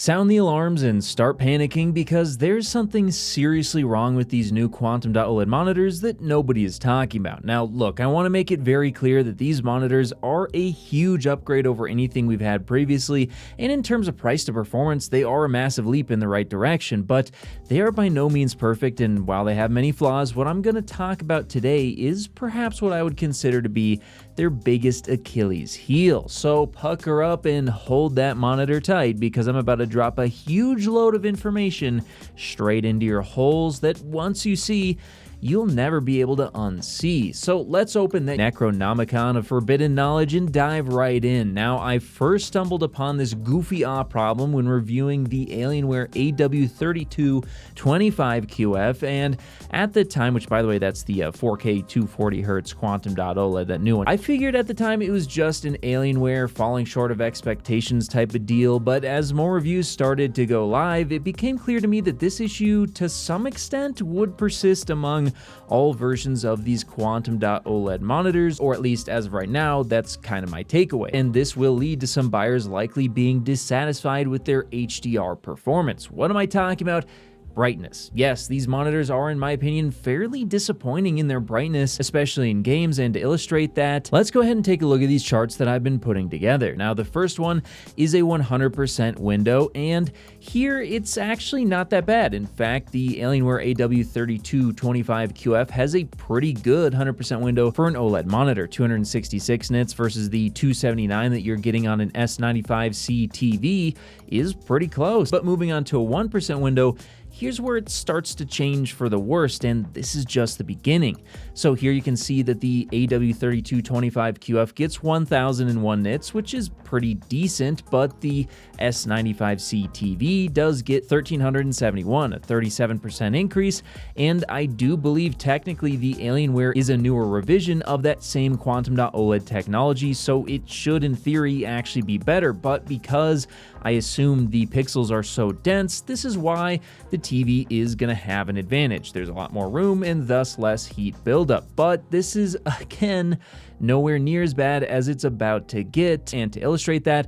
Sound the alarms and start panicking because there's something seriously wrong with these new Quantum OLED monitors that nobody is talking about. Now look, I want to make it very clear that these monitors are a huge upgrade over anything we've had previously, and in terms of price to performance, they are a massive leap in the right direction, but they are by no means perfect, and while they have many flaws, what I'm going to talk about today is perhaps what I would consider to be their biggest Achilles heel. So pucker up and hold that monitor tight because I'm about to drop a huge load of information straight into your holes that once you see, you'll never be able to unsee. So let's open the Necronomicon of forbidden knowledge and dive right in. Now, I first stumbled upon this goofy problem when reviewing the Alienware AW3225QF, and at the time, which by the way, that's the 4K 240Hz Quantum OLED, that new one, I figured at the time it was just an Alienware falling short of expectations type of deal, but as more reviews started to go live, it became clear to me that this issue, to some extent, would persist among all versions of these Quantum OLED monitors, or at least as of right now, that's kind of my takeaway. And this will lead to some buyers likely being dissatisfied with their HDR performance. What am I talking about? Brightness. Yes, these monitors are, in my opinion, fairly disappointing in their brightness, especially in games, and to illustrate that, let's go ahead and take a look at these charts that I've been putting together. Now, the first one is a 100% window, and here it's actually not that bad. In fact, the Alienware AW3225QF has a pretty good 100% window for an OLED monitor, 266 nits versus the 279 that you're getting on an S95C TV is pretty close. But moving on to a 1% window, here's where it starts to change for the worst, and this is just the beginning. So here you can see that the AW3225QF gets 1001 nits, which is pretty decent, but the S95C TV does get 1371, a 37% increase, and I do believe technically the Alienware is a newer revision of that same Quantum OLED technology, so it should in theory actually be better, but because I assume the pixels are so dense, this is why the TV is going to have an advantage. There's a lot more room and thus less heat buildup, but this is, again, nowhere near as bad as it's about to get. And to illustrate that,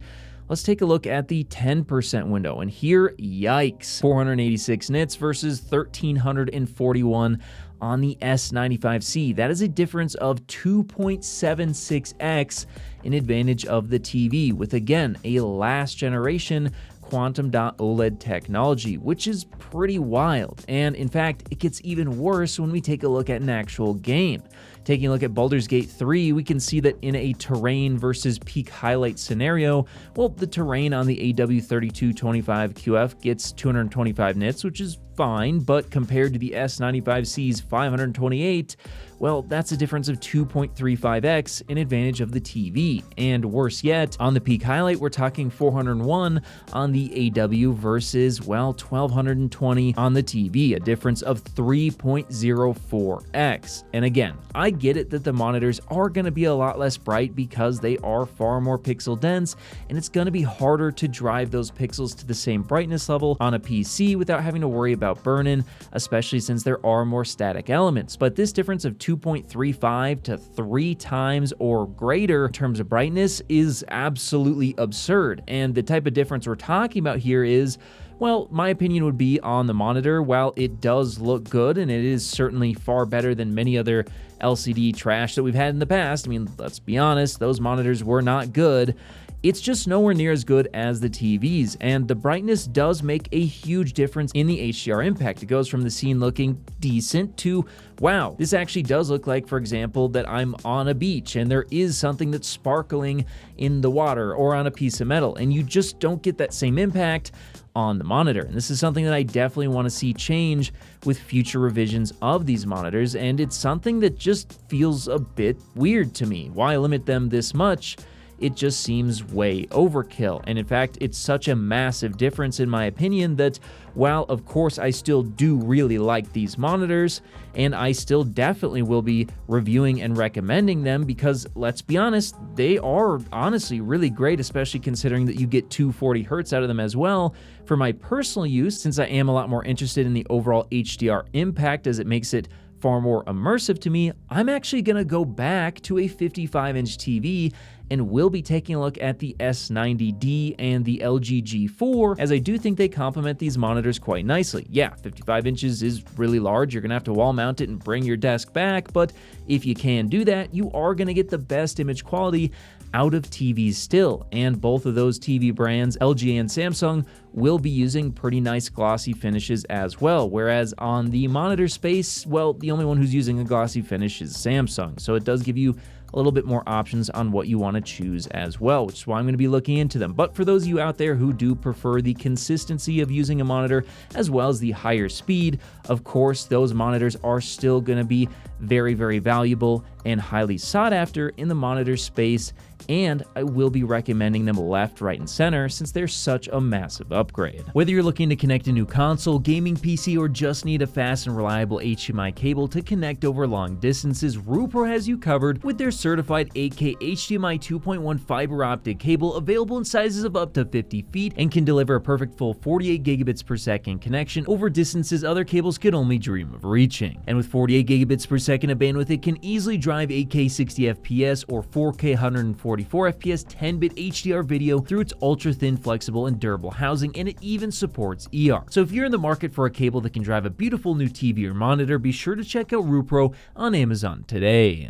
let's take a look at the 10% window, and here, yikes, 486 nits versus 1341 on the S95C. That is a difference of 2.76x in advantage of the TV, with again a last generation Quantum OLED technology, which is pretty wild. And in fact, it gets even worse when we take a look at an actual game. Taking a look at Baldur's Gate 3, we can see that in a terrain versus peak highlight scenario, well, the terrain on the AW3225QF gets 225 nits, which is fine, but compared to the S95C's 528, well, that's a difference of 2.35x in advantage of the TV. And worse yet, on the peak highlight, we're talking 401 on the AW versus, well, 1220 on the TV, a difference of 3.04x. And again, I get it that the monitors are going to be a lot less bright because they are far more pixel dense, and it's going to be harder to drive those pixels to the same brightness level on a PC without having to worry about burn-in, especially since there are more static elements. But this difference of 2.35 to 3 times or greater in terms of brightness is absolutely absurd. And the type of difference we're talking about here is, well, my opinion would be on the monitor, while it does look good, and it is certainly far better than many other LCD trash that we've had in the past. I mean, let's be honest, those monitors were not good. It's just nowhere near as good as the TVs, and the brightness does make a huge difference in the HDR impact. It goes from the scene looking decent to, wow, this actually does look like, for example, that I'm on a beach and there is something that's sparkling in the water or on a piece of metal, and you just don't get that same impact on the monitor. And this is something that I definitely want to see change with future revisions of these monitors, and it's something that just feels a bit weird to me. Why limit them this much? It just seems way overkill. And in fact, it's such a massive difference in my opinion that while of course I still do really like these monitors, and I still definitely will be reviewing and recommending them because let's be honest, they are honestly really great, especially considering that you get 240 Hz out of them as well. For my personal use, since I am a lot more interested in the overall HDR impact as it makes it far more immersive to me, I'm actually gonna go back to a 55-inch TV and will be taking a look at the S90D and the LG G4, as I do think they complement these monitors quite nicely. Yeah, 55 inches is really large. You're gonna have to wall mount it and bring your desk back, but if you can do that, you are gonna get the best image quality out of TVs still, and both of those TV brands, LG and Samsung, will be using pretty nice glossy finishes as well, whereas on the monitor space, well, the only one who's using a glossy finish is Samsung, so it does give you a little bit more options on what you want to choose as well, which is why I'm going to be looking into them. But for those of you out there who do prefer the consistency of using a monitor as well as the higher speed, of course, those monitors are still going to be very, very valuable and highly sought after in the monitor space, and I will be recommending them left, right, and center since they're such a massive upgrade. Whether you're looking to connect a new console, gaming PC, or just need a fast and reliable HDMI cable to connect over long distances, Rupro has you covered with their certified 8K HDMI 2.1 fiber optic cable available in sizes of up to 50 feet and can deliver a perfect full 48 gigabits per second connection over distances other cables could only dream of reaching. And with 48 gigabits per second of bandwidth, it can easily drive 8K 60 FPS or 4K 144 FPS 10-bit HDR video through its ultra-thin, flexible, and durable housing, and it even supports ER. So if you're in the market for a cable that can drive a beautiful new TV or monitor, be sure to check out Rupro on Amazon today.